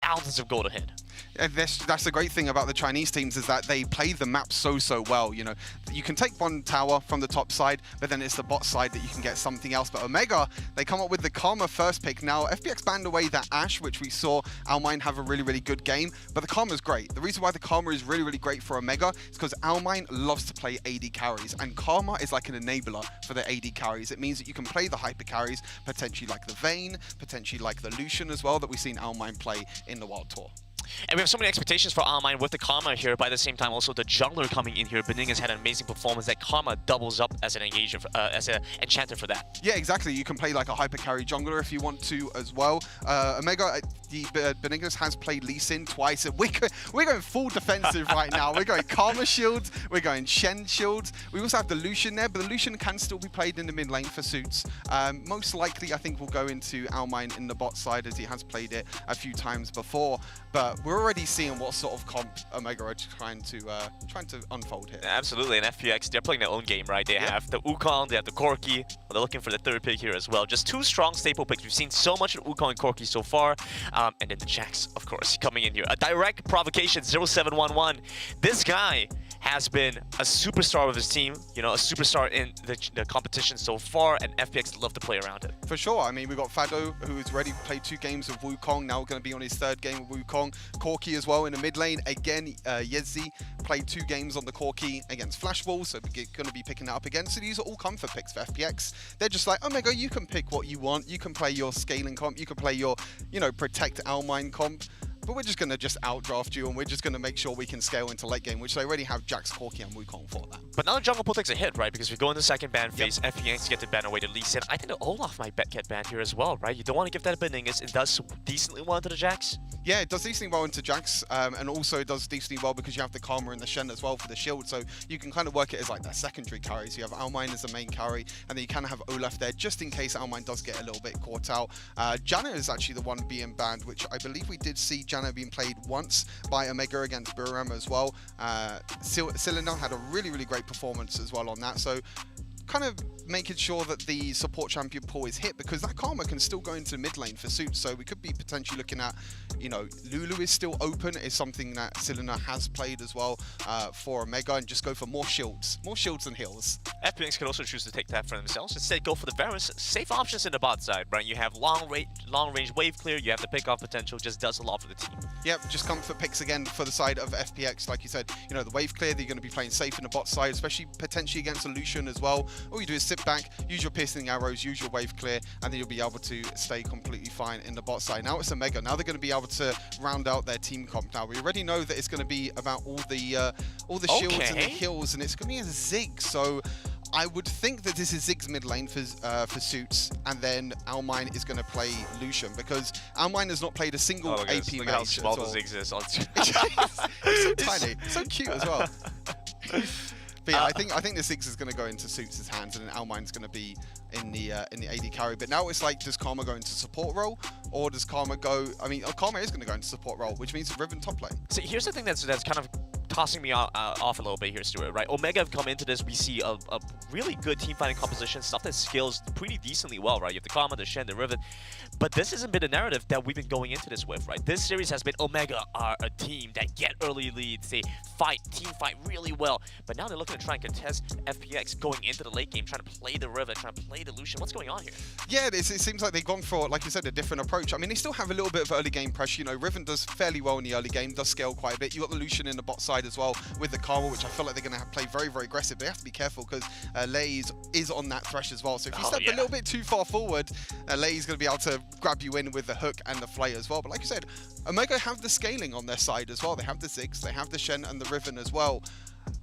thousands of gold ahead. That's the great thing about the Chinese teams is that they play the map so well. You know, you can take one tower from the top side, but then it's the bot side that you can get something else. But Omegha, they come up with the Karma first pick. Now, FPX banned away that Ashe, which we saw Almine have a really good game, but the Karma's great. The reason why the Karma is really great for Omegha is because Almine loves to play AD carries, and Karma is like an enabler for the AD carries. It means that you can play the hyper carries, potentially like the Vayne, potentially like the Lucian as well, that we've seen Almine play in the World Tour. And we have so many expectations for Almine with the Karma here, but at the same time also the jungler coming in here. Bening has had an amazing performance that Karma doubles up as an engager, as an enchanter for that. Yeah, exactly. You can play like a hyper carry jungler if you want to as well. Omegha, Bening has played Lee Sin twice. We're going full defensive right now. We're going Karma shields, we're going Shen shields. We also have the Lucian there, but the Lucian can still be played in the mid lane for suits. Most likely, I think we'll go into Almine in the bot side as he has played it a few times before. But we're already seeing what sort of comp Omegha are trying to unfold here. Absolutely, and FPX, they're playing their own game, right? They have the Wukong, they have the Corki. They're looking for the third pick here as well. Just two strong staple picks. We've seen so much of Wukong and Corki so far. And then the Jax, of course, coming in here. A direct provocation, 0711. This guy has been a superstar of his team, you know, a superstar in the competition so far, and FPX love to play around it. For sure. I mean, we've got Fado, who's already played 2 games of Wukong, now going to be on his 3rd game of Wukong. Corki as well in the mid lane. Again, Yezi played 2 games on the Corki against Flashball, so we're going to be picking that up again. So these are all comfort picks for FPX. They're just like, Omegha, you can pick what you want. You can play your scaling comp. You can play your, you know, protect Almine comp. But we're just going to outdraft you, and we're just going to make sure we can scale into late game, which they already have Jax, Corki, and Wukong for that. But now the jungle pool takes a hit, right? Because we go into second ban phase, FPX get to ban away to Lee Sin. I think the Olaf might get banned here as well, right? You don't want to give that a Beningus. It does decently well into the Jax. Yeah, it does decently well into Jax, and also it does decently well because you have the Karma and the Shen as well for the shield, so you can kind of work it as like that secondary carry. So you have Almine as the main carry, and then you kind of have Olaf there just in case Almine does get a little bit caught out. Janna is actually the one being banned, which I believe we did see Janna being played once by Omegha against Buram as well. Cylinder had a really great performance as well on that, so kind of making sure that the support champion pool is hit, because that Karma can still go into mid lane for suits, so we could be potentially looking at, you know, Lulu is still open, is something that Cylinder has played as well for Omegha, and just go for more shields than heals. FPX could also choose to take that for themselves. Instead, go for the Varus. Safe options in the bot side, right? You have long range wave clear, you have the pick-off potential, just does a lot for the team. Yep, just comfort picks again for the side of FPX. Like you said, you know, the wave clear, they're going to be playing safe in the bot side, especially potentially against a Lucian as well. All you do is sit back, use your piercing arrows, use your wave clear, and then you'll be able to stay completely fine in the bot side. Now it's Omegha. Now they're going to be able to round out their team comp. Now we already know that it's going to be about all the shields and the heals, and it's going to be a Zig. So I would think that this is Zig's mid lane for suits, and then Almine is going to play Lucian, because Almine has not played a single AP match. Look at how small the Ziggs is on It's so tiny, so cute as well. But yeah, I think the Ziggs is going to go into Suits' hands, and then Almine's going to be in the AD carry. But now it's like, does Karma go into support role, or does Karma go? I mean, Karma is going to go into support role, which means Riven top lane. So here's the thing that's kind of tossing me off a little bit here, Stuart, right? Omegha have come into this, we see a really good team fighting composition, stuff that scales pretty decently well, right? You have the Karma, the Shen, the Riven. But this hasn't been the narrative that we've been going into this with, right? This series has been Omegha are a team that get early leads, they team fight really well. But now they're looking to try and contest FPX going into the late game, trying to play the Riven, trying to play the Lucian. What's going on here? Yeah, it seems like they've gone for, like you said, a different approach. I mean, they still have a little bit of early game pressure. You know, Riven does fairly well in the early game, does scale quite a bit. You got the Lucian in the bot side as well with the Karma, which I feel like they're going to play very aggressive. They have to be careful because Lei is on that thresh as well. So if you step a little bit too far forward, Lei's going to be able to grab you in with the hook and the flay as well. But like you said, Omegha have the scaling on their side as well. They have the Ziggs, they have the Shen and the Riven as well.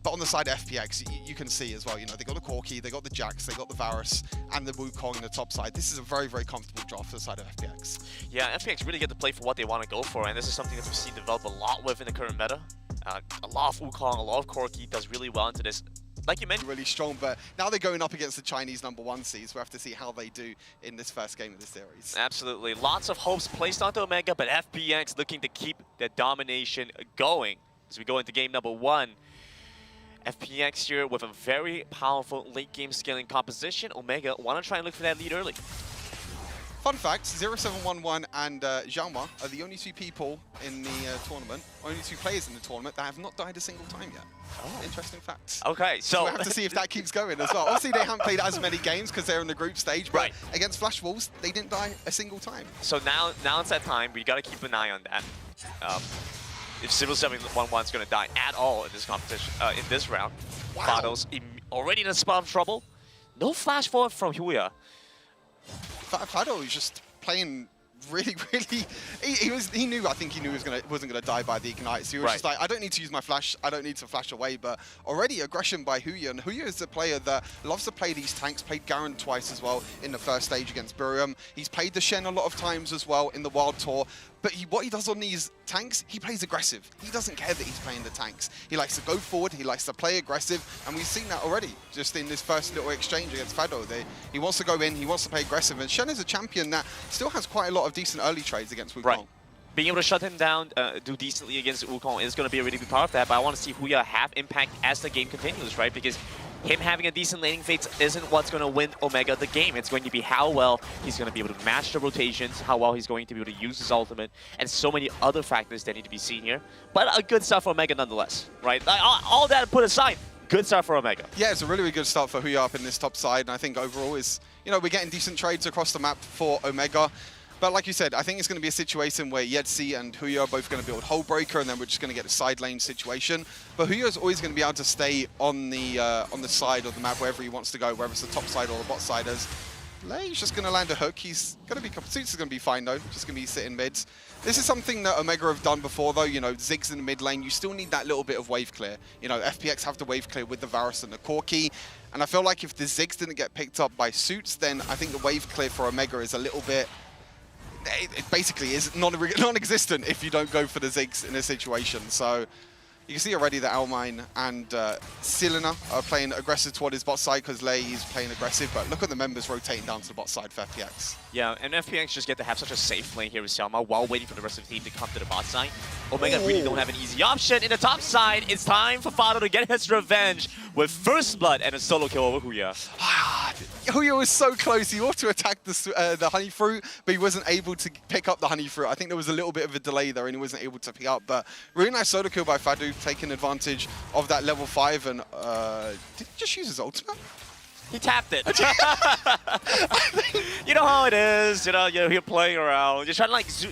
But on the side of FPX, you can see as well, you know, they got the Corki, they got the Jax, they got the Varus, and the Wukong on the top side. This is a very comfortable draft for the side of FPX. Yeah, FPX really get to play for what they want to go for, and this is something that we've seen develop a lot with in the current meta. A lot of Wukong, a lot of Corki does really well into this. Like you mentioned, really strong, but now they're going up against the Chinese #1 seeds. We'll have to see how they do in this first game of the series. Absolutely. Lots of hopes placed onto Omegha, but FPX looking to keep the domination going. As we go into game #1, FPX here with a very powerful late game scaling composition. Omegha want to try and look for that lead early. Fun fact, 0711 and Xiaoma are the only two people in the tournament, only two players in the tournament that have not died a single time yet. Oh. Interesting facts. Okay, so we'll have to see if that keeps going as well. Obviously, they haven't played as many games because they're in the group stage, but right. against Flash Wolves, they didn't die a single time. So now it's that time. We gotta keep an eye on that. If 0711 is gonna die at all in this competition, in this round, Wow. Fado's already in a spot of trouble. No flash forward from Huya. Fado was just playing really, really. He knew. I think he knew he wasn't gonna die by the ignite. So he was just like, I don't need to use my flash. I don't need to flash away. But already aggression by Huya, and Huya is a player that loves to play these tanks. Played Garen twice as well in the first stage against Buriram. He's played the Shen a lot of times as well in the Wild Tour. But what he does on these tanks, he plays aggressive. He doesn't care that he's playing the tanks. He likes to go forward, he likes to play aggressive, and we've seen that already, just in this first little exchange against Fado. He wants to go in, he wants to play aggressive, and Shen is a champion that still has quite a lot of decent early trades against Wukong. Right. Being able to shut him down, do decently against Wukong is going to be a really big part of that, but I want to see Huya have impact as the game continues, right? Because him having a decent laning phase isn't what's going to win Omegha the game. It's going to be how well he's going to be able to match the rotations, how well he's going to be able to use his ultimate, and so many other factors that need to be seen here. But a good start for Omegha nonetheless, right? All that put aside, good start for Omegha. Yeah, it's a really, really good start for Huya up in this top side, and I think overall is, we're getting decent trades across the map for Omegha. But like you said, I think it's going to be a situation where Yedzi and Huya are both going to build Hullbreaker, and then we're just going to get a side lane situation. But Huya is always going to be able to stay on the side of the map wherever he wants to go, whether it's the top side or the bot side. As Lei's just going to land a hook. He's going to be Suits is going to be fine though. Just going to be sitting mids. This is something that Omegha have done before though. Ziggs in the mid lane. You still need that little bit of wave clear. FPX have the wave clear with the Varus and the Corki. And I feel like if the Ziggs didn't get picked up by Suits, then I think the wave clear for Omegha is a little bit. It basically is non-existent if you don't go for the Ziggs in a situation. So you can see already that Almine and Silena are playing aggressive toward his bot side because Lei is playing aggressive. But look at the members rotating down to the bot side for FPX. Yeah, and FPX just get to have such a safe lane here with Selma while waiting for the rest of the team to come to the bot side. Omegha really don't have an easy option. In the top side, it's time for Fado to get his revenge with first blood and a solo kill over Huya. Huya was so close. He ought to attack the honey fruit, but he wasn't able to pick up the honey fruit. I think there was a little bit of a delay there, and he wasn't able to pick up. But really nice solo kill by Fado, taking advantage of that level 5. And did he just use his ultimate? He tapped it. You know how it is. You're playing around. You're trying to like zoom,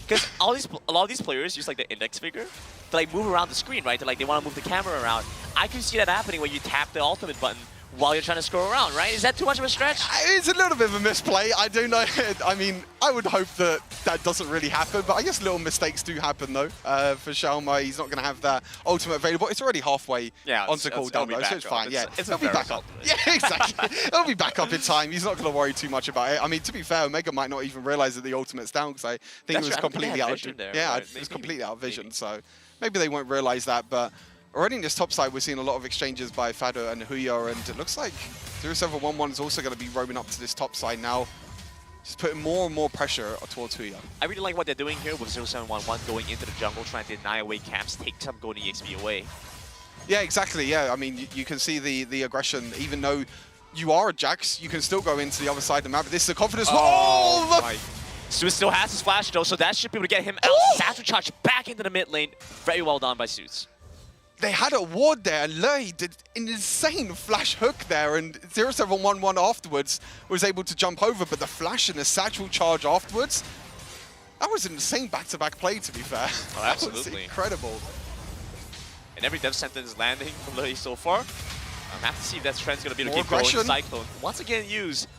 because a lot of these players use like the index finger to like move around the screen, right? They want to move the camera around. I can see that happening when you tap the ultimate button while you're trying to scroll around, right? Is that too much of a stretch? It's a little bit of a misplay. I do know. I mean, I would hope that that doesn't really happen, but I guess little mistakes do happen, though. For Xiaoma, he's not going to have that ultimate available. It's already halfway onto cooldown, though, so it's fine. Yeah, it'll be back up. Yeah, exactly. It'll be back up in time. He's not going to worry too much about it. I mean, to be fair, Omegha might not even realize that the ultimate's down, because I think it was completely out of vision. Yeah, it was completely out of vision, so maybe they won't realize that, but already in this top side, we're seeing a lot of exchanges by Fado and Huya, and it looks like 0711 is also going to be roaming up to this top side now. Just putting more and more pressure towards Huya. I really like what they're doing here with 0711 going into the jungle, trying to deny away camps, take some golden EXP away. Yeah, exactly. Yeah, I mean, you can see the aggression. Even though you are a Jax, you can still go into the other side of the map. But this is a confidence. Suits still has his flash though, so that should be able to get him out. Satchel charge back into the mid lane. Very well done by Suits. They had a ward there, and Lei did an insane flash hook there, and 0711 afterwards was able to jump over, but the flash and the satchel charge afterwards, that was an insane back-to-back play, to be fair. Oh, absolutely. That was incredible. And every death sentence landing from Lei so far. I'm have to see if that trend's going to be able to keep aggression. going. Cyclone once again used.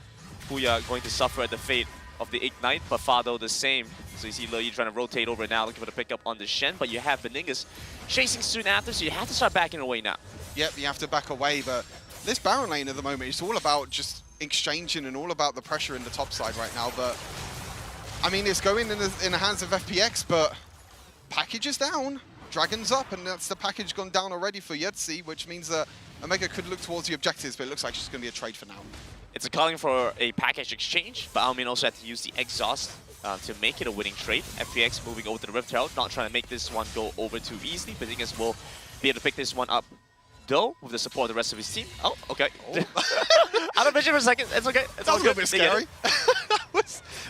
Huya going to suffer at the fate of the Ignite, but Fado the same. So you see Lei trying to rotate over now, looking for the pickup on the Shen, but you have Beningas chasing soon after, so you have to start backing away now. Yep, you have to back away, but this Baron lane at the moment is all about just exchanging and all about the pressure in the top side right now, but I mean, it's going in the hands of FPX, but package is down, Dragon's up, and that's the package gone down already for Yedzi, which means that Omegha could look towards the objectives, but it looks like it's just going to be a trade for now. It's a calling for a package exchange, but Almin also had to use the exhaust to make it a winning trade. FPX moving over to the Rift Herald, not trying to make this one go over too easily, but Dingus will be able to pick this one up, though, with the support of the rest of his team. Oh, okay. Out of vision for a second. It's okay. It's all a little bit scary.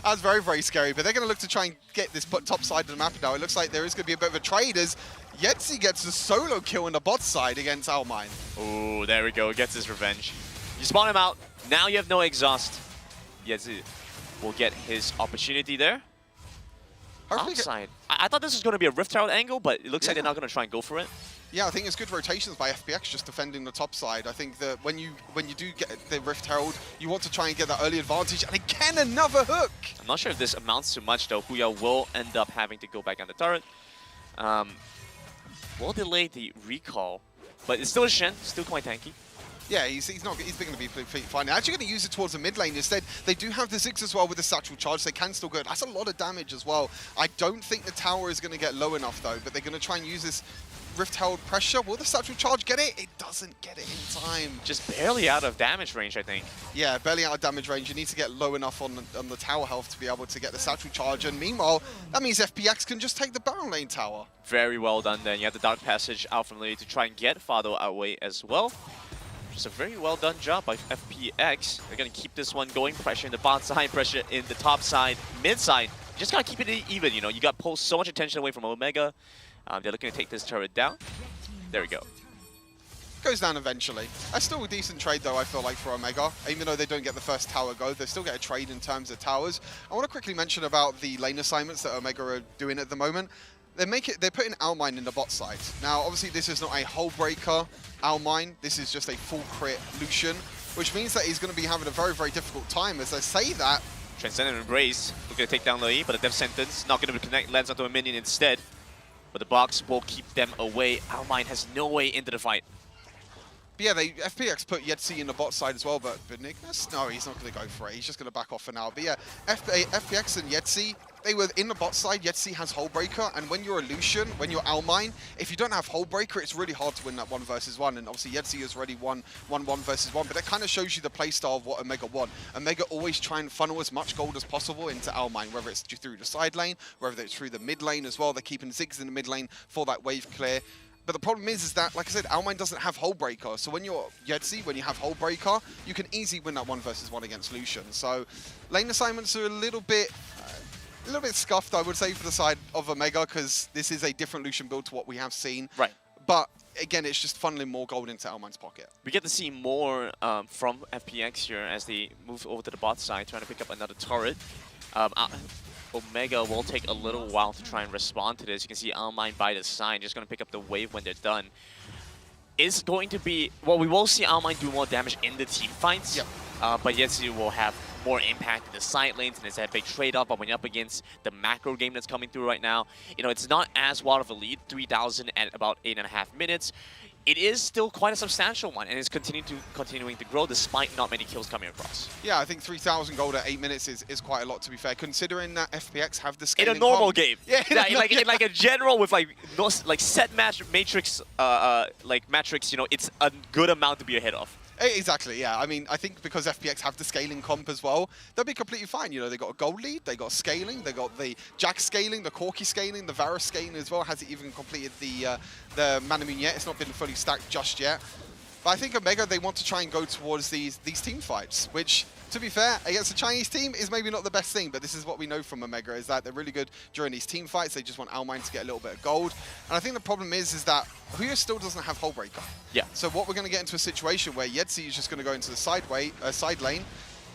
That's very, very scary. But they're going to look to try and get this top side of the map now. It looks like there is going to be a bit of a trade as Yetzi gets a solo kill in the bot side against Almine. Oh, there we go. Gets his revenge. You spawn him out. Now you have no exhaust. Yetzi will get his opportunity there. Outside. I thought this was going to be a Rift Herald angle, but it looks like they're not going to try and go for it. Yeah, I think it's good rotations by FPX just defending the top side. I think that when you do get the Rift Herald, you want to try and get that early advantage. And again, another hook! I'm not sure if this amounts to much, though. Huya will end up having to go back on the turret. Will delay the recall, but it's still a Shen, still quite tanky. Yeah, he's going to be pretty fine. They're actually going to use it towards the mid lane instead. They do have the Ziggs as well with the satchel charge. They can still go. That's a lot of damage as well. I don't think the tower is going to get low enough, though, but they're going to try and use this Rift Herald pressure. Will the satchel charge get it? It doesn't get it in time. Just barely out of damage range, I think. Yeah, barely out of damage range. You need to get low enough on the tower health to be able to get the satchel charge. And meanwhile, that means FPX can just take the Baron lane tower. Very well done then. You have the Dark Passage out from Lily to try and get Fado away as well. Just a very well done job by FPX. They're going to keep this one going. Pressure in the bot side, pressure in the top side, mid side. You just got to keep it even, you know. You got pulled so much attention away from Omegha. They're looking to take this turret down. There we go. Goes down eventually. That's still a decent trade, though, I feel like, for Omegha. Even though they don't get the first tower go, they still get a trade in terms of towers. I want to quickly mention about the lane assignments that Omegha are doing at the moment. They're putting Almine in the bot side. Now, obviously, this is not a hull breaker Almine. This is just a full crit Lucian, which means that he's going to be having a very, very difficult time. As I say that, Transcendent Embrace. We're going to take down Lei, but a death sentence. Not going to connect, lands onto a minion instead. But the box will keep them away. Almine has no way into the fight. But yeah, FPX put Yetzi in the bot side as well, but Benignas, no, he's not going to go for it. He's just going to back off for now. But yeah, FPX and Yetzi, they were in the bot side. Yetzi has Hullbreaker, and when you're a Lucian, when you're Almine, if you don't have Hullbreaker, it's really hard to win that 1 versus 1. And obviously, Yetzi has already won 1 versus 1, but that kind of shows you the playstyle of what Omegha want. Omegha always try and funnel as much gold as possible into Almine, whether it's through the side lane, whether it's through the mid lane as well. They're keeping Ziggs in the mid lane for that wave clear. But the problem is that, like I said, Almine doesn't have Hullbreaker. So when you're Yetzi, when you have Hullbreaker, you can easily win that 1 versus 1 against Lucian. So lane assignments are a little bit scuffed, I would say, for the side of Omegha, because this is a different Lucian build to what we have seen. Right. But again, it's just funneling more gold into Almine's pocket. We get to see more from FPX here as they move over to the bot side, trying to pick up another turret. Omegha will take a little while to try and respond to this. You can see Almine by the side, just going to pick up the wave when they're done. It's going to be, well, we will see Almine do more damage in the team fights, yep. But Yetzi will have more impact in the side lanes, and it's a big trade-off. But when you're up against the macro game that's coming through right now, you know, it's not as wild of a lead, 3,000 at about 8.5 minutes. It is still quite a substantial one, and it's continuing to grow despite not many kills coming across. Yeah, I think 3,000 gold at 8 minutes is quite a lot, to be fair, considering that FPX have the scaling in a normal game. Yeah, in like a general with like set match matrix metrics, you know, it's a good amount to be ahead of. Exactly, yeah. I mean, I think because FPX have the scaling comp as well, they'll be completely fine. You know, they got a gold lead, they got scaling, they got the Jack scaling, the Corki scaling, the Varus scaling as well. Hasn't even completed the Manamun yet. It's not been fully stacked just yet. But I think Omegha, they want to try and go towards these team fights, which, to be fair, against a Chinese team is maybe not the best thing, but this is what we know from Omegha, is that they're really good during these team fights. They just want Almine to get a little bit of gold. And I think the problem is that Huya still doesn't have Hullbreaker. Yeah. So what we're going to get into a situation where Yetzi is just going to go into the side lane.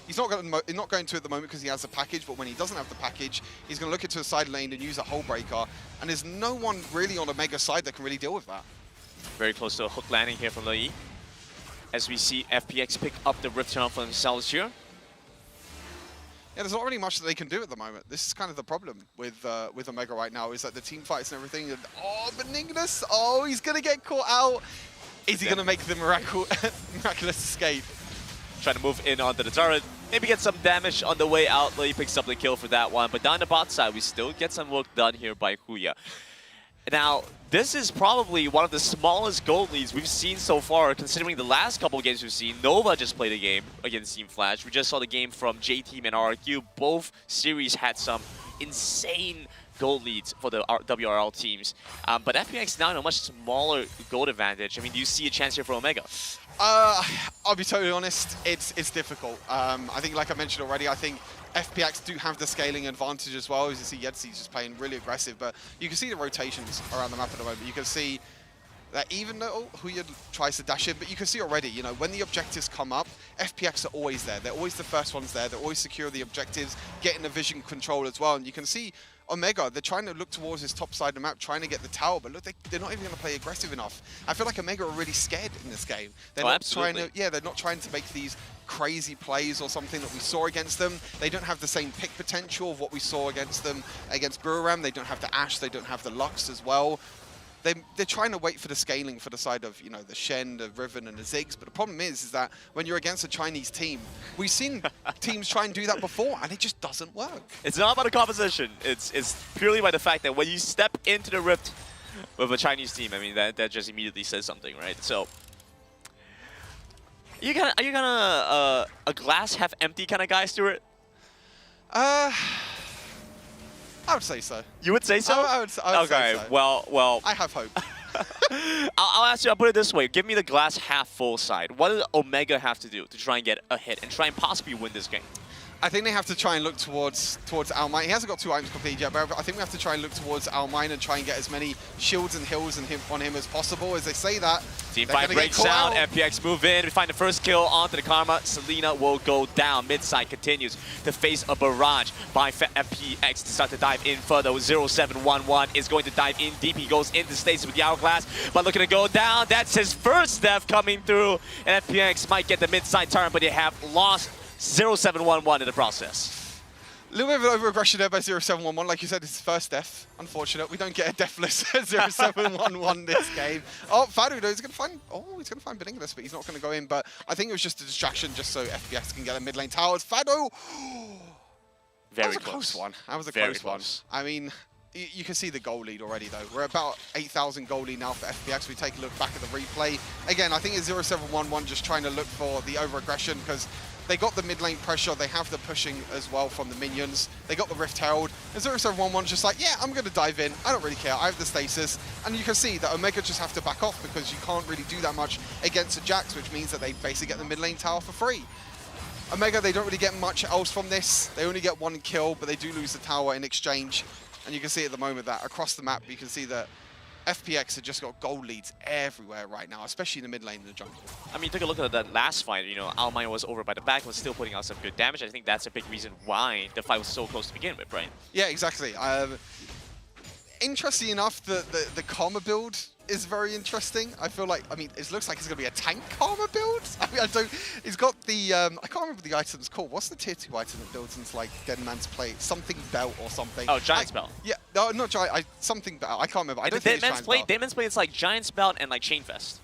He's not going to at the moment because he has the package, but when he doesn't have the package, he's going to look into a side lane and use a Hullbreaker. And there's no one really on Omegha's side that can really deal with that. Very close to a hook landing here from Lei, as we see FPX pick up the Rift Tunnel for themselves here. Yeah, there's not really much that they can do at the moment. This is kind of the problem with Omegha right now, is that the team fights and everything. And, oh, Benignas! Oh, he's going to get caught out. Is he going to make the miraculous escape? Trying to move in onto the turret. Maybe get some damage on the way out. Lei picks up the kill for that one. But down the bot side, we still get some work done here by Huya. Now, this is probably one of the smallest gold leads we've seen so far, considering the last couple of games we've seen. Nova just played a game against Team Flash. We just saw the game from J-Team and RRQ. Both series had some insane gold leads for the WRL teams. But FPX now in a much smaller gold advantage. I mean, do you see a chance here for Omegha? I'll be totally honest, it's difficult. I think, like I mentioned already, I think FPX do have the scaling advantage as well. As you see, Yedzy's just playing really aggressive, but you can see the rotations around the map at the moment. You can see that even though Huya tries to dash in, but you can see already, you know, when the objectives come up, FPX are always there. They're always the first ones there. They're always secure the objectives, getting the vision control as well. And you can see Omegha, they're trying to look towards this top side of the map, trying to get the tower, but look, they're not even going to play aggressive enough. I feel like Omegha are really scared in this game. They're not trying to, they're not trying to make these crazy plays or something that we saw against them. They don't have the same pick potential of what we saw against them against Buriram. They don't have the Ashe, they don't have the Lux as well. They're trying to wait for the scaling for the side of, you know, the Shen, the Riven, and the Ziggs. But the problem is that when you're against a Chinese team, we've seen teams try and do that before, and it just doesn't work. It's not about the composition. It's purely by the fact that when you step into the rift with a Chinese team, I mean, that just immediately says something, right? So, are you gonna a glass half empty kind of guy, Stuart? I would say so. You would say so? I would say so. Well. I have hope. I'll ask you, I'll put it this way. Give me the glass half full side. What does Omegha have to do to try and get a hit and try and possibly win this game? I think they have to try and look towards Almine. He hasn't got 2 items completed yet, but I think we have to try and look towards Almine and try and get as many shields and heals on him as possible. As they say that, Teamfight breaks out, FPX move in, we find the first kill onto the Karma. Selena will go down. Midside continues to face a barrage by FPX to start to dive in further. 0711 is going to dive in deep. He goes into stasis with the Hourglass, but looking to go down. That's his first death coming through. And FPX might get the midside turn, but they have lost 0711 in the process. A little bit of over-aggression there by 0711. Like you said, it's his first death. Unfortunate. We don't get a deathless 0711 this game. Oh, Fadu, though, he's going to find Benignis, but he's not going to go in. But I think it was just a distraction just so FPX can get a mid lane towers. Fadu! That was a close one. That was a close one. I mean, you can see the goal lead already, though. We're about 8,000 goal lead now for FPX. We take a look back at the replay. Again, I think it's 0711 just trying to look for the over-aggression because they got the mid lane pressure. They have the pushing as well from the minions. They got the Rift Herald. And 0711's just like, yeah, I'm going to dive in. I don't really care. I have the stasis. And you can see that Omegha just have to back off because you can't really do that much against a Jax, which means that they basically get the mid lane tower for free. Omegha, they don't really get much else from this. They only get 1 kill, but they do lose the tower in exchange. And you can see at the moment that across the map, you can see that FPX have just got gold leads everywhere right now, especially in the mid lane in the jungle. I mean, take a look at that last fight. You know, Almine was over by the back, was still putting out some good damage. I think that's a big reason why the fight was so close to begin with, right? Yeah, exactly. Interesting enough, the Karma build is very interesting. I feel like, I mean, it looks like it's going to be a tank Karma build. I mean, he's got the, I can't remember the item it's called. What's the tier 2 item that builds into like Dead Man's Plate? Something belt or something. Oh, Giant's Belt. Yeah, no, not Giant, something belt. I can't remember. I don't think Dead Man's Plate? Dead Man's Plate is like Giant's Belt and like Chainfest.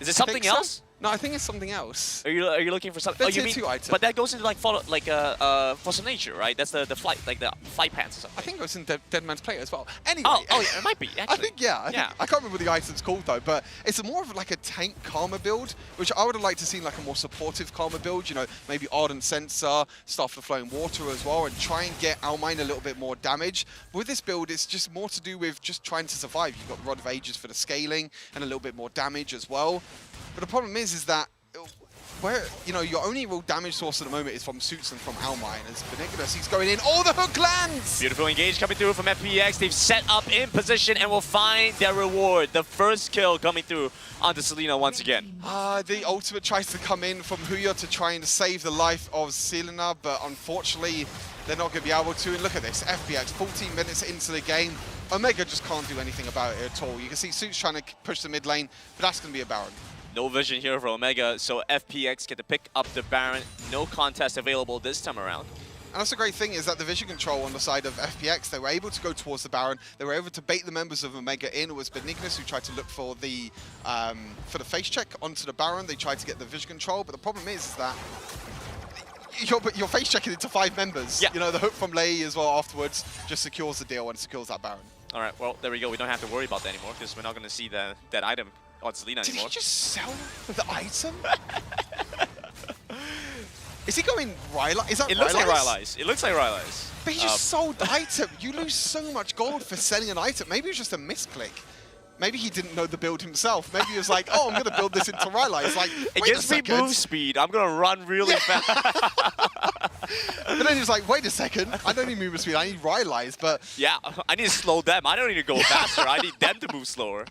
Is it something else? No, I think it's something else. Are you looking for something? Oh, you mean? 2 item. But that goes into like Force of Nature, right? That's the flight, like the flight pants or something. I think it goes in Dead Man's Plate as well. Anyway. Oh, it might be. Actually. I think I can't remember what the item's called though, but it's more of like a tank Karma build, which I would have liked to see like a more supportive Karma build. You know, maybe Ardent Sensor, stuff the flowing water as well, and try and get Almine a little bit more damage. But with this build, it's just more to do with just trying to survive. You've got Rod of Ages for the scaling and a little bit more damage as well. But the problem is that where, you know, your only real damage source at the moment is from Suits and from Almine. As Benignis, he's going in. Oh, the hook lands! Beautiful engage coming through from FPX. They've set up in position and will find their reward. The first kill coming through onto Selena once again. The ultimate tries to come in from Huya to try and save the life of Selena, but unfortunately, they're not going to be able to. And look at this, FPX, 14 minutes into the game. Omegha just can't do anything about it at all. You can see Suits trying to push the mid lane, but that's going to be a Baron. No vision here for Omegha, so FPX get to pick up the Baron. No contest available this time around. And that's the great thing is that the vision control on the side of FPX, they were able to go towards the Baron. They were able to bait the members of Omegha in. It was Benignis who tried to look for the face check onto the Baron. They tried to get the vision control, but the problem is that you're face checking into 5 members. Yeah. You know, the hook from Lei as well afterwards just secures the deal and secures that Baron. All right, well, there we go. We don't have to worry about that anymore because we're not going to see that item on Selena anymore. Did he just sell the item? Is he going Rylai's? Is that It looks like Rylai's. It looks like Rylai's. But he just sold the item. You lose so much gold for selling an item. Maybe it's just a misclick. maybe he didn't know the build himself. Maybe he was like, oh, I'm going to build this into Rylai. It's like, It wait a gives me second. move speed. I'm gonna run really fast. But then he was like, wait a second. I don't need move speed. I need Rylai's. But Yeah, I need to slow them. I don't need to go faster. I need them to move slower.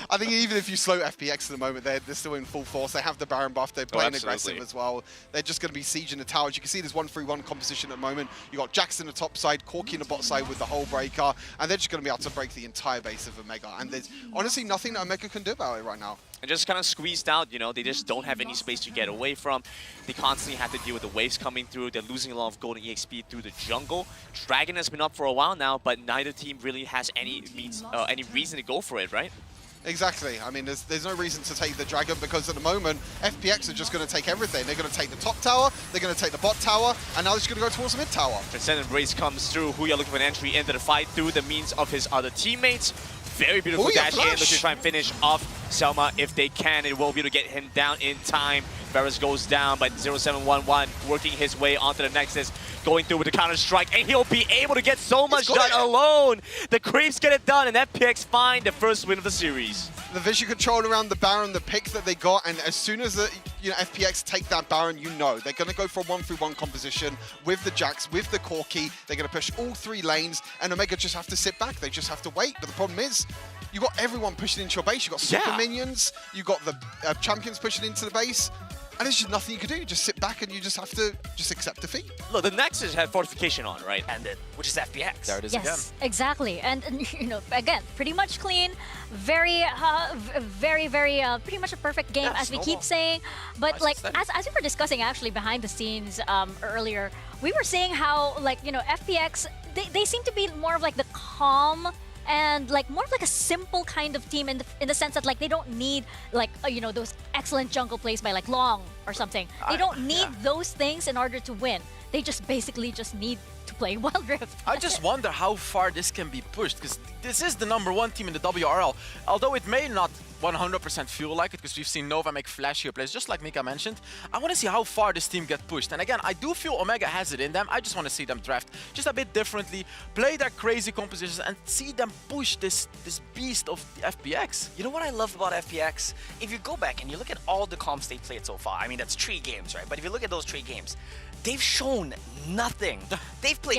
I think even if you slow FPX at the moment, they're still in full force. They have the Baron buff. They're playing aggressive as well. They're just going to be sieging the towers. You can see there's 1-3-1 composition at the moment. You got Jax in the top side, Corki in the bot side with the whole breaker, and they're just going to be able to break the entire base of Omegha. And there's honestly nothing that Omegha can do about it right now. And just kind of squeezed out, you know, they just don't have any space to get away from. They constantly have to deal with the waves coming through. They're losing a lot of golden EXP through the jungle. Dragon has been up for a while now, but neither team really has any reason to go for it, right? Exactly. I mean, there's no reason to take the Dragon because at the moment, FPX are just going to take everything. They're going to take the top tower, they're going to take the bot tower, and now they're just going to go towards the mid tower. Transcendent Race comes through. Huya looking for an entry into the fight through the means of his other teammates. Very beautiful Huya dash in, flash. looking to try and finish off Selma if they can. It will be able to get him down in time. Varus goes down, but 0711 working his way onto the Nexus, going through with the counter strike, and he'll be able to get so much done alone. The creeps get it done, and FPX find the first win of the series. The vision control around the Baron, the pick that they got, and as soon as the FPX take that Baron, you know they're going to go for a 1-3-1 composition with the Jax, with the Corki. They're going to push all 3 lanes, and Omegha just have to sit back. They just have to wait. But the problem is, you got everyone pushing into your base. You got super minions. You got the champions pushing into the base. And there's just nothing you can do. You just sit back and you just have to accept defeat. Look, the Nexus had fortification on, right? And then, which is FPX. There it is again. Yes, exactly. And you know, again, pretty much clean, very, pretty much a perfect game, Yeah, as we snowball. keep saying. But Nice like, and steady. as we were discussing actually behind the scenes earlier, we were saying how, like, you know, FPX, they seem to be more of like the calm and like more of like a simple kind of team in the sense that like they don't need like you know, those excellent jungle plays by like Long or something. They don't need those things in order to win. They just basically just need to play Wild Rift. I just wonder how far this can be pushed, because this is the #1 team in the WRL. Although it may not 100% feel like it, because we've seen Nova make flashier plays, just like Mika mentioned. I want to see how far this team get pushed. And again, I do feel Omegha has it in them. I just want to see them draft just a bit differently, play their crazy compositions, and see them push this beast of the FPX. You know what I love about FPX? If you go back and you look at all the comps they played so far, I mean, that's 3 games, right? But if you look at those 3 games, they've shown nothing. They've played